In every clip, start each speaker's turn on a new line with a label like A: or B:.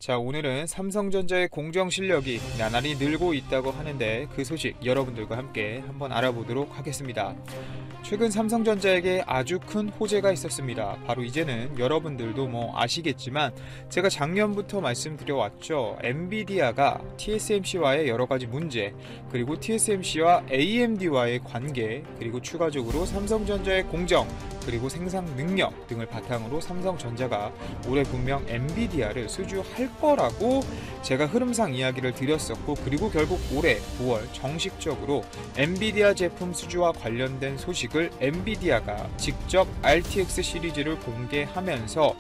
A: 자, 오늘은 삼성전자의 공정 실력이 나날이 늘고 있다고 하는데 그 소식 여러분들과 함께 한번 알아보도록 하겠습니다. 최근 삼성전자에게 아주 큰 호재가 있었습니다. 바로 이제는 여러분들도 아시겠지만 제가 작년부터 말씀드려왔죠. 엔비디아가 TSMC와의 여러가지 문제, 그리고 TSMC와 AMD와의 관계, 그리고 추가적으로 삼성전자의 공정, 그리고 생산 능력 등을 바탕으로 삼성전자가 올해 분명 엔비디아를 수주할 거라고 제가 흐름상 이야기를 드렸었고, 그리고 결국 올해 9월 정식적으로 엔비디아 제품 수주와 관련된 소식을 엔비디아가 직접 RTX 시리즈를 공개하면서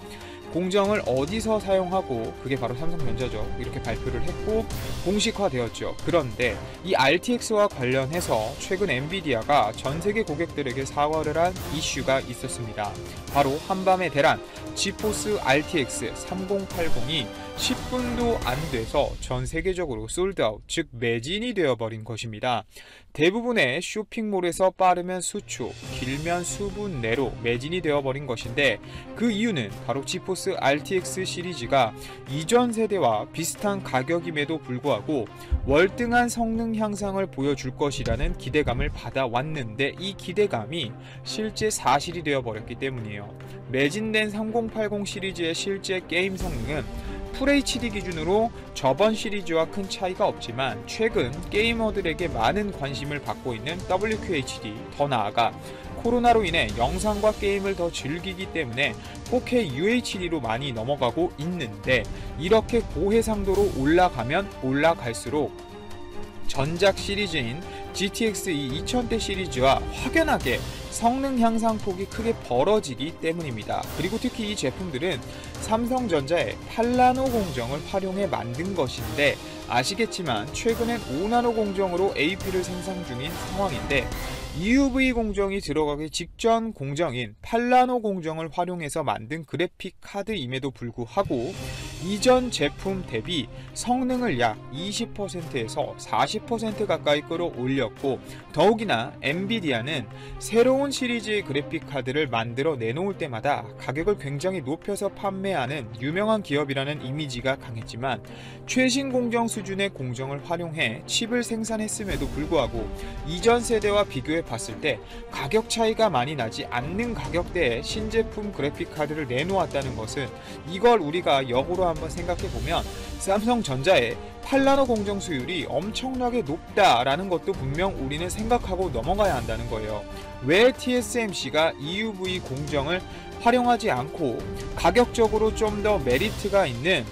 A: 공정을 어디서 사용하고, 그게 바로 삼성전자죠, 이렇게 발표를 했고 공식화되었죠. 그런데 이 RTX와 관련해서 최근 엔비디아가 전세계 고객들에게 사과를 한 이슈가 있었습니다. 바로 한밤의 대란 지포스 RTX 3080이 10분도 안 돼서 전 세계적으로 솔드아웃, 즉 매진이 되어버린 것입니다. 대부분의 쇼핑몰에서 빠르면 수초, 길면 수분 내로 매진이 되어버린 것인데, 그 이유는 바로 지포스 RTX 시리즈가 이전 세대와 비슷한 가격임에도 불구하고 월등한 성능 향상을 보여줄 것이라는 기대감을 받아왔는데, 이 기대감이 실제 사실이 되어버렸기 때문이에요. 매진된 3080 시리즈의 실제 게임 성능은 FHD 기준으로 저번 시리즈와 큰 차이가 없지만, 최근 게이머들에게 많은 관심을 받고 있는 WQHD, 더 나아가 코로나로 인해 영상과 게임을 더 즐기기 때문에 4K UHD로 많이 넘어가고 있는데, 이렇게 고해상도로 올라가면 올라갈수록 전작 시리즈인 GTX 2000대 시리즈와 확연하게 성능 향상 폭이 크게 벌어지기 때문입니다. 그리고 특히 이 제품들은 삼성전자의 8나노 공정을 활용해 만든 것인데, 아시겠지만 최근엔 5나노 공정으로 AP를 생산 중인 상황인데, EUV 공정이 들어가기 직전 공정인 8나노 공정을 활용해서 만든 그래픽 카드임에도 불구하고 이전 제품 대비 성능을 약 20%에서 40% 가까이 끌어올렸고, 더욱이나 엔비디아는 새로운 시리즈의 그래픽 카드를 만들어 내놓을 때마다 가격을 굉장히 높여서 판매하는 유명한 기업이라는 이미지가 강했지만, 최신 공정 수준의 공정을 활용해 칩을 생산했음에도 불구하고 이전 세대와 비교해 봤을 때 가격 차이가 많이 나지 않는 가격대에 신제품 그래픽 카드를 내놓았다는 것은, 이걸 우리가 역으로 한번 생각해보면 삼성전자의 8나노 공정 수율이 엄청나게 높다라는 것도 분명 우리는 생각하고 넘어가야 한다는 거예요. 왜 TSMC가 EUV 공정을 활용하지 않고 가격적으로 좀 더 메리트가 있는,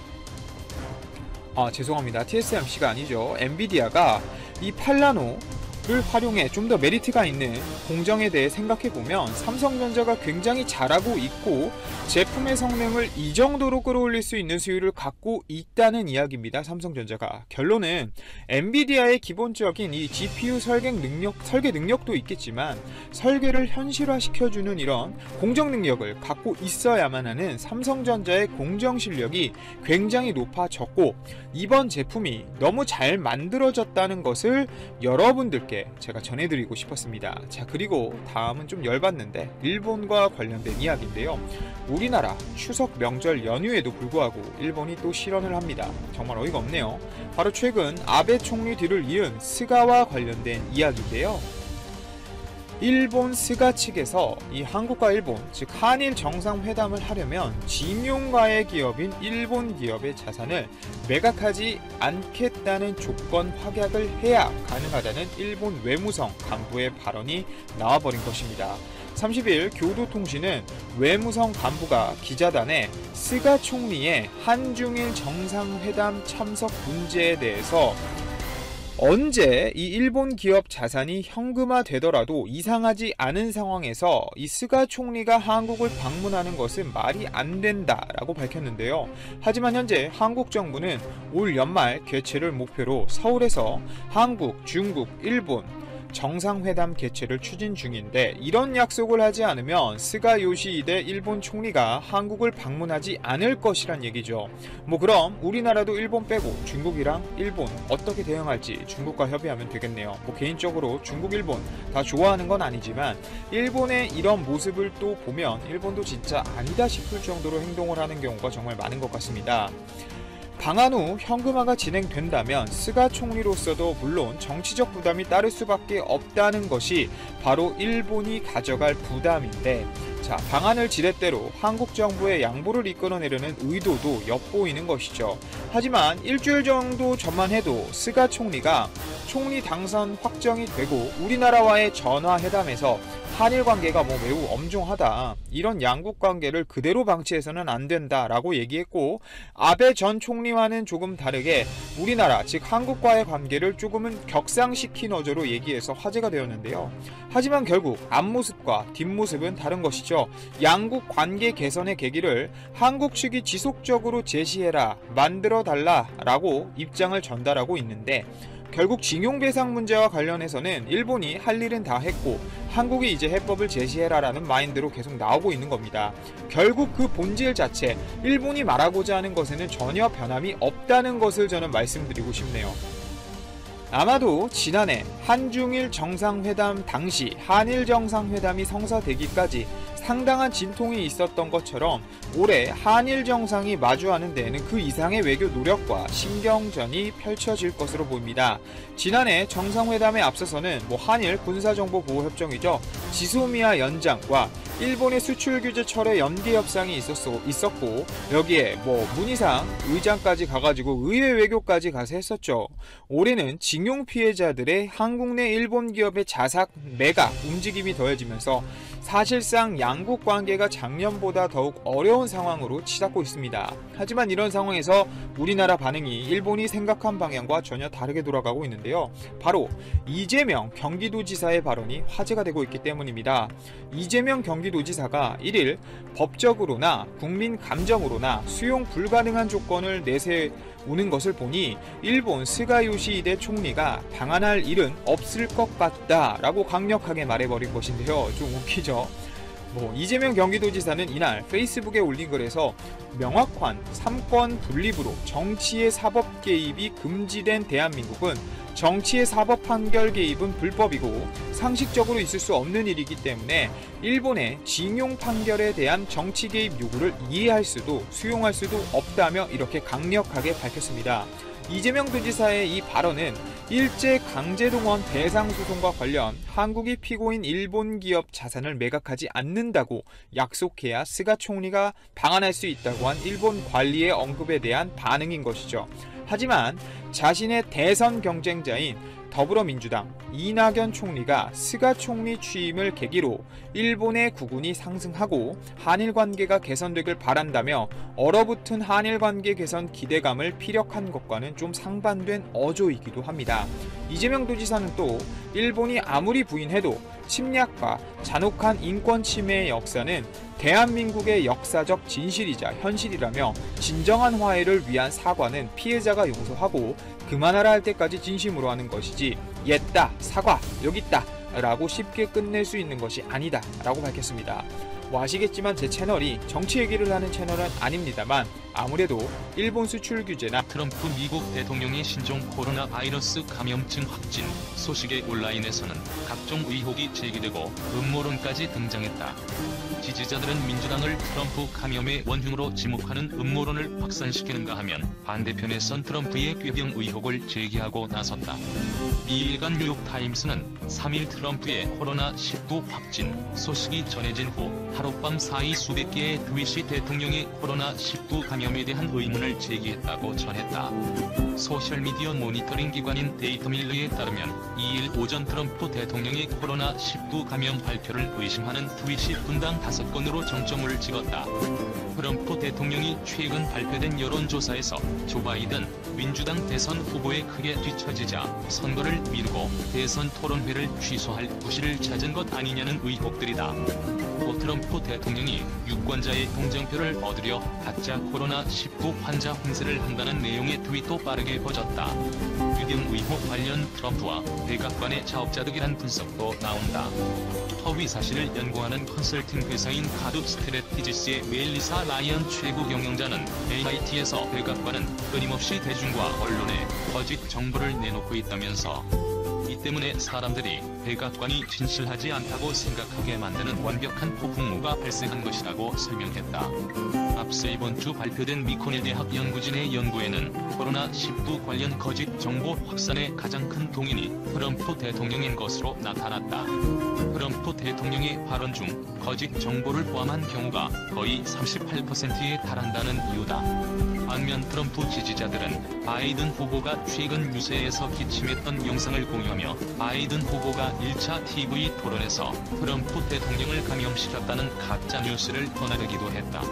A: 죄송합니다, TSMC가 아니죠, 엔비디아가 이 8나노를 활용해 좀 더 메리트가 있는 공정에 대해 생각해보면 삼성전자가 굉장히 잘하고 있고 제품의 성능을 이 정도로 끌어올릴 수 있는 수율을 갖고 있다는 이야기입니다. 삼성전자가. 결론은 엔비디아의 기본적인 이 GPU 설계 능력도 있겠지만, 설계를 현실화시켜주는 이런 공정 능력을 갖고 있어야만 하는 삼성전자의 공정 실력이 굉장히 높아졌고, 이번 제품이 너무 잘 만들어졌다는 것을 여러분들께 제가 전해드리고 싶었습니다. 자, 그리고 다음은 좀 열받는데 일본과 관련된 이야기인데요. 우리나라 추석 명절 연휴에도 불구하고 일본이 또 실언을 합니다. 정말 어이가 없네요. 바로 최근 아베 총리 뒤를 이은 스가와 관련된 이야기인데요. 일본 스가 측에서 이 한국과 일본, 즉 한일 정상회담을 하려면 지명가의 기업인 일본 기업의 자산을 매각하지 않겠다는 조건 확약을 해야 가능하다는 일본 외무성 간부의 발언이 나와버린 것입니다. 30일 교도통신은 외무성 간부가 기자단에 스가 총리의 한중일 정상회담 참석 문제에 대해서 언제 이 일본 기업 자산이 현금화 되더라도 이상하지 않은 상황에서 이 스가 총리가 한국을 방문하는 것은 말이 안 된다라고 밝혔는데요. 하지만 현재 한국 정부는 올 연말 개최를 목표로 서울에서 한국, 중국, 일본 정상회담 개최를 추진 중인데, 이런 약속을 하지 않으면 스가 요시히데 일본 총리가 한국을 방문하지 않을 것이란 얘기죠. 그럼 우리나라도 일본 빼고 중국이랑 일본 어떻게 대응할지 중국과 협의하면 되겠네요. 개인적으로 중국, 일본 다 좋아하는 건 아니지만 일본의 이런 모습을 또 보면 일본도 진짜 아니다 싶을 정도로 행동을 하는 경우가 정말 많은 것 같습니다. 방한 후 현금화가 진행된다면 스가 총리로서도 물론 정치적 부담이 따를 수밖에 없다는 것이 바로 일본이 가져갈 부담인데, 자, 방안을 지렛대로 한국 정부의 양보를 이끌어내려는 의도도 엿보이는 것이죠. 하지만 일주일 정도 전만 해도 스가 총리가 총리 당선 확정이 되고 우리나라와의 전화회담에서 한일 관계가 매우 엄중하다, 이런 양국 관계를 그대로 방치해서는 안 된다라고 얘기했고, 아베 전 총리와는 조금 다르게 우리나라 즉 한국과의 관계를 조금은 격상시킨 어조로 얘기해서 화제가 되었는데요. 하지만 결국 앞모습과 뒷모습은 다른 것이죠. 양국 관계 개선의 계기를 한국 측이 지속적으로 제시해라, 만들어달라 라고 입장을 전달하고 있는데, 결국 징용배상 문제와 관련해서는 일본이 할 일은 다 했고 한국이 이제 해법을 제시해라라는 마인드로 계속 나오고 있는 겁니다. 결국 그 본질 자체, 일본이 말하고자 하는 것에는 전혀 변함이 없다는 것을 저는 말씀드리고 싶네요. 아마도 지난해 한중일 정상회담 당시 한일 정상회담이 성사되기까지 상당한 진통이 있었던 것처럼 올해 한일 정상이 마주하는 데에는 그 이상의 외교 노력과 신경전이 펼쳐질 것으로 보입니다. 지난해 정상회담에 앞서서는 한일 군사정보보호협정이죠. 지소미아 연장과 일본의 수출 규제 철회 연계 협상이 있었고, 여기에 문희상 의장까지 가가지고 의회 외교까지 가서 했었죠. 올해는 징용 피해자들의 한국 내 일본 기업의 자삭 매각 움직임이 더해지면서 사실상 양국 관계가 작년보다 더욱 어려운 상황으로 치닫고 있습니다. 하지만 이런 상황에서 우리나라 반응이 일본이 생각한 방향과 전혀 다르게 돌아가고 있는데요. 바로 이재명 경기도지사의 발언이 화제가 되고 있기 때문입니다. 이재명 경기도지사가 1일 법적으로나 국민 감정으로나 수용 불가능한 조건을 내세우는 것을 보니 일본 스가 요시히데 총리가 방한할 일은 없을 것 같다라고 강력하게 말해버린 것인데요. 좀 웃기죠. 이재명 경기도지사는 이날 페이스북에 올린 글에서 명확한 삼권 분립으로 정치의 사법 개입이 금지된 대한민국은 정치의 사법 판결 개입은 불법이고 상식적으로 있을 수 없는 일이기 때문에 일본의 징용 판결에 대한 정치 개입 요구를 이해할 수도 수용할 수도 없다며 이렇게 강력하게 밝혔습니다. 이재명 도지사의 이 발언은 일제 강제동원 배상소송과 관련 한국이 피고인 일본 기업 자산을 매각하지 않는다고 약속해야 스가 총리가 방한할 수 있다고 한 일본 관리의 언급에 대한 반응인 것이죠. 하지만 자신의 대선 경쟁자인 더불어민주당 이낙연 총리가 스가 총리 취임을 계기로 일본의 국운이 상승하고 한일 관계가 개선되길 바란다며 얼어붙은 한일 관계 개선 기대감을 피력한 것과는 좀 상반된 어조이기도 합니다. 이재명 도지사는 또 일본이 아무리 부인해도 침략과 잔혹한 인권 침해의 역사는 대한민국의 역사적 진실이자 현실이라며 진정한 화해를 위한 사과는 피해자가 용서하고 그만하라 할 때까지 진심으로 하는 것이지 옛다, 사과, 여기 있다 라고 쉽게 끝낼 수 있는 것이 아니다 라고 밝혔습니다. 아시겠지만 제 채널이 정치 얘기를 하는 채널은 아닙니다만 아무래도 일본 수출 규제나
B: 트럼프 미국 대통령의 신종 코로나 바이러스 감염증 확진 소식에 온라인에서는 각종 의혹이 제기되고 음모론까지 등장했다. 지지자들은 민주당을 트럼프 감염의 원흉으로 지목하는 음모론을 확산시키는가 하면 반대편에선 트럼프의 꾀병 의혹을 제기하고 나섰다. 미일간 뉴욕타임스는 3일 트럼프의 코로나19 확진 소식이 전해진 후 하룻밤 사이 수백 개의 트윗이 대통령의 코로나19 감염에 대한 의문을 제기했다고 전했다. 소셜미디어 모니터링 기관인 데이터밀러에 따르면 2일 오전 트럼프 대통령의 코로나19 감염 발표를 의심하는 트윗이 분당 5건으로 정점을 찍었다. 트럼프 대통령이 최근 발표된 여론조사에서 조 바이든 민주당 대선 후보에 크게 뒤처지자 선거를 미루고 대선 토론회를 취소할 구실을 찾은 것 아니냐는 의혹들이다. 또 트럼프 대통령이 유권자의 동정표를 얻으려 가짜 코로나19 환자 홍세를 한다는 내용의 트윗도 빠르게 퍼졌다. 꾀병 의혹 관련 트럼프와 백악관의 자업자득이란 분석도 나온다. 허위 사실을 연구하는 컨설팅 회사인 카드 스트래티지스의 멜리사 라이언 최고 경영자는 MIT에서 백악관은 끊임없이 대중과 언론에 거짓 정보를 내놓고 있다면서 이 때문에 사람들이 백악관이 진실하지 않다고 생각하게 만드는 완벽한 폭풍우가 발생한 것이라고 설명했다. 앞서 이번 주 발표된 미코넬 대학 연구진의 연구에는 코로나19 관련 거짓 정보 확산의 가장 큰 동인이 트럼프 대통령인 것으로 나타났다. 트럼프 대통령의 발언 중 거짓 정보를 포함한 경우가 거의 38%에 달한다는 이유다. 반면 트럼프 지지자들은 바이든 후보가 최근 유세에서 기침했던 영상을 공유하며 바이든 후보가 1차 TV 토론에서 트럼프 대통령을 감염시켰다는 가짜 뉴스를 퍼나르기도 했다.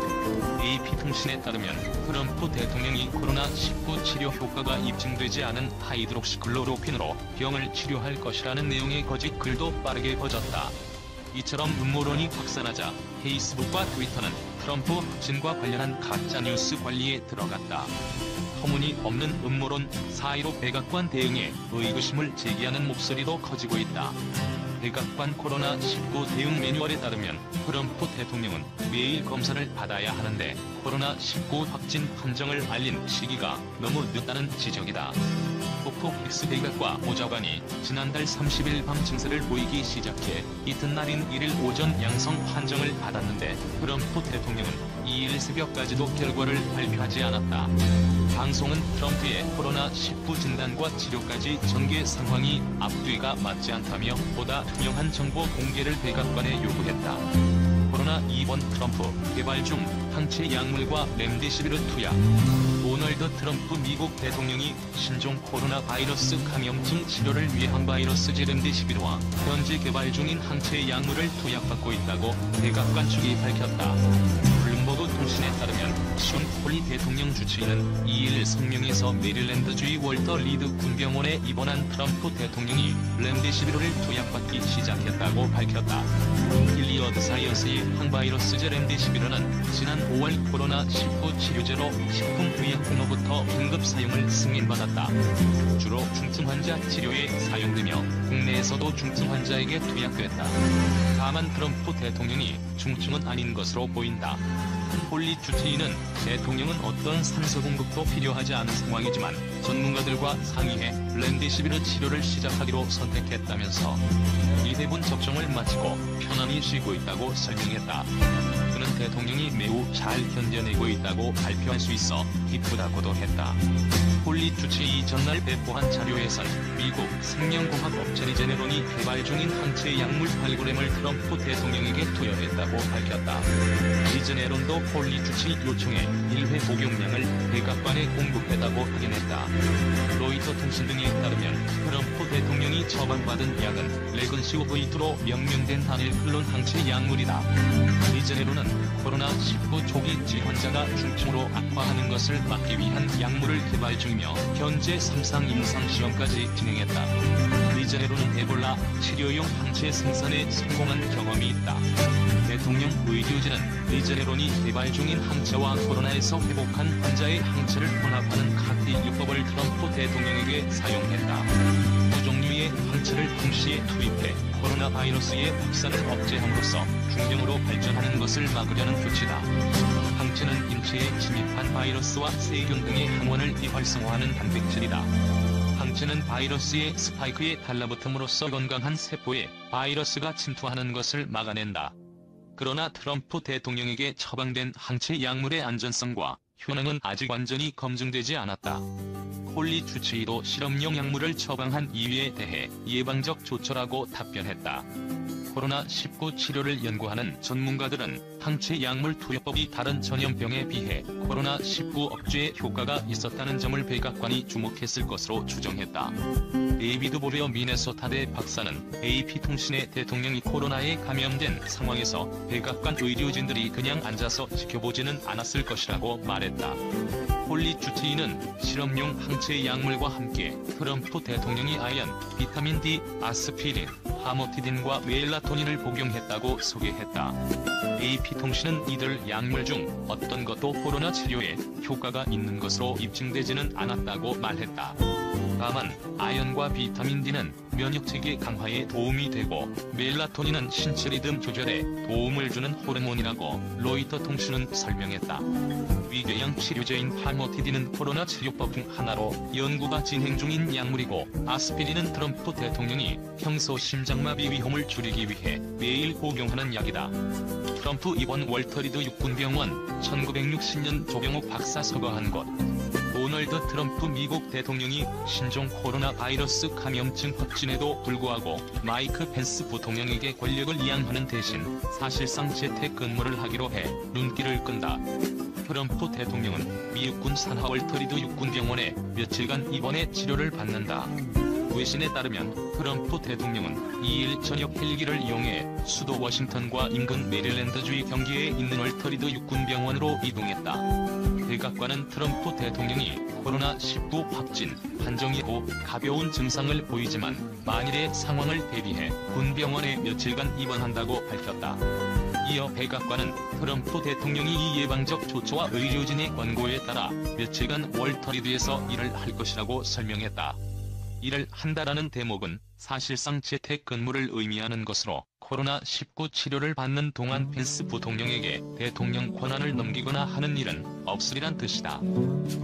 B: AP통신에 따르면 트럼프 대통령이 코로나19 치료 효과가 입증되지 않은 하이드록시클로로퀸으로 병을 치료할 것이라는 내용의 거짓 글도 빠르게 퍼졌다. 이처럼 음모론이 확산하자 페이스북과 트위터는 트럼프 확진과 관련한 가짜뉴스 관리에 들어갔다. 터무니없는 음모론 4.15 백악관 대응에 의구심을 제기하는 목소리도 커지고 있다. 백악관 코로나19 대응 매뉴얼에 따르면 트럼프 대통령은 매일 검사를 받아야 하는데 코로나19 확진 판정을 알린 시기가 너무 늦다는 지적이다. 포폭 백악관 보좌관이 지난달 30일 밤 증세를 보이기 시작해 이튿날인 1일 오전 양성 판정을 받았는데 트럼프 대통령은 2일 새벽까지도 결과를 발표하지 않았다. 방송은 트럼프의 코로나19 진단과 치료까지 전개 상황이 앞뒤가 맞지 않다며 보다 투명한 정보 공개를 백악관에 요구했다. 코로나 입원 트럼프 개발 중 항체 약물과 렘데시비르 투약. 도널드 트럼프 미국 대통령이 신종 코로나 바이러스 감염증 치료를 위해 항바이러스제 렘데시비르와 현재 개발 중인 항체 약물을 투약받고 있다고 백악관 측이 밝혔다. 블룸버그 통신에 따르면 션 폴리 대통령 주치의는 2일 성명에서 메릴랜드주의 월터 리드 군병원에 입원한 트럼프 대통령이 렘데시비르를 투약받기 시작했다고 밝혔다. 길리어드 사이언스의 항바이러스제 렘데시비르는 지난 5월 코로나19 치료제로 식품의약품으로부터 긴급 사용을 승인받았다. 주로 중증 환자 치료에 사용되며 국내에서도 중증 환자에게 투약됐다. 다만 트럼프 대통령이 중증은 아닌 것으로 보인다. 폴리 주치의는 대통령은 어떤 산소 공급도 필요하지 않은 상황이지만 전문가들과 상의해 렘데시비르 치료를 시작하기로 선택했다면서 대부분 접종을 마치고 편안히 쉬고 있다고 설명했다. 그는 대통령이 매우 잘 견뎌내고 있다고 발표할 수 있어 기쁘다고도 했다. 폴리 주치의 전날 배포한 자료에선 미국 생명공학업체 리제네론이 개발 중인 항체 약물 8g을 트럼프 대통령에게 투여했다고 밝혔다. 리제네론도 폴리 주치의 요청에 1회 복용량을 백악관에 공급했다고 확인했다. 로이터 통신 등에 따르면 트럼프 대통령이 처방받은 약은 레건시오브이트로 명명된 다닐클론 항체 약물이다. 리제네론은 코로나19 초기 질환자가 중증으로 악화하는 것을 막기 위한 약물을 개발 중이며 현재 3상 임상시험까지 진행했다. 리제네론은 에볼라 치료용 항체 생산에 성공한 경험이 있다. 대통령 의료진은 리제네론이 개발 중인 항체와 코로나에서 회복한 환자의 항체를 혼합하는 카티 요법을 트럼프 대통령에게 사용했다. 두 종류의 항체를 동시에 투입해 코로나 바이러스의 확산을 억제함으로써 중병으로 발전하는 것을 막으려는 조치다. 항체는 인체에 침입한 바이러스와 세균 등의 항원을 비활성화하는 단백질이다. 항체는 바이러스의 스파이크에 달라붙음으로써 건강한 세포에 바이러스가 침투하는 것을 막아낸다. 그러나 트럼프 대통령에게 처방된 항체 약물의 안전성과 효능은 아직 완전히 검증되지 않았다. 폴리 주치의도 실험용 약물을 처방한 이유에 대해 예방적 조처라고 답변했다. 코로나19 치료를 연구하는 전문가들은 항체 약물 투여법이 다른 전염병에 비해 코로나19 억제에 효과가 있었다는 점을 백악관이 주목했을 것으로 추정했다. 데이비드 보레어 미네소타대 박사는 AP통신의 대통령이 코로나에 감염된 상황에서 백악관 의료진들이 그냥 앉아서 지켜보지는 않았을 것이라고 말했다. 폴리 주치의는 실험용 항체 약물과 함께 트럼프 대통령이 아연, 비타민 D, 아스피린, 파모티딘과 멜라토닌을 복용했다고 소개했다. AP통신은 이들 약물 중 어떤 것도 코로나 치료에 효과가 있는 것으로 입증되지는 않았다고 말했다. 다만 아연과 비타민 D는 면역체계 강화에 도움이 되고 멜라토닌은 신체 리듬 조절에 도움을 주는 호르몬이라고 로이터 통신은 설명했다. 위궤양 치료제인 파모티딘은 코로나 치료법 중 하나로 연구가 진행 중인 약물이고 아스피린은 트럼프 대통령이 평소 심장마비 위험을 줄이기 위해 매일 복용하는 약이다. 트럼프 입원 월터리드 육군병원 1960년 조병옥 박사 서거한 곳. 도널드 트럼프 미국 대통령이 신종 코로나 바이러스 감염증 확진에도 불구하고 마이크 펜스 부통령에게 권력을 이양하는 대신 사실상 재택근무를 하기로 해 눈길을 끈다. 트럼프 대통령은 미 육군 산하 월터리드 육군병원에 며칠간 입원해 치료를 받는다. 외신에 따르면 트럼프 대통령은 2일 저녁 헬기를 이용해 수도 워싱턴과 인근 메릴랜드주의 경기에 있는 월터리드 육군병원으로 이동했다. 백악관은 트럼프 대통령이 코로나19 확진 판정 이후 가벼운 증상을 보이지만 만일의 상황을 대비해 군병원에 며칠간 입원한다고 밝혔다. 이어 백악관은 트럼프 대통령이 이 예방적 조처와 의료진의 권고에 따라 며칠간 월터리드에서 일을 할 것이라고 설명했다. 일을 한다라는 대목은 사실상 재택근무를 의미하는 것으로 코로나19 치료를 받는 동안 펜스 부통령에게 대통령 권한을 넘기거나 하는 일은 없으리란 뜻이다.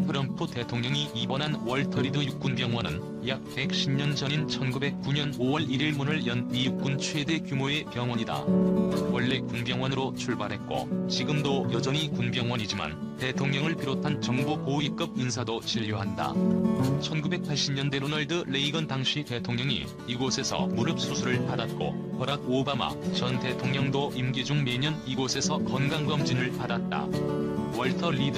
B: 트럼프 대통령이 입원한 월터리드 육군병원은 약 110년 전인 1909년 5월 1일 문을 연 미 육군 최대 규모의 병원이다. 원래 군병원으로 출발했고 지금도 여전히 군병원이지만 대통령을 비롯한 정부 고위급 인사도 진료한다. 1980년대 로널드 레이건 당시 대통령이 이곳에서 무릎 수술을 받았고 버락 오바마 전 대통령도 임기 중 매년 이곳에서 건강검진을 받았다. 월터 리드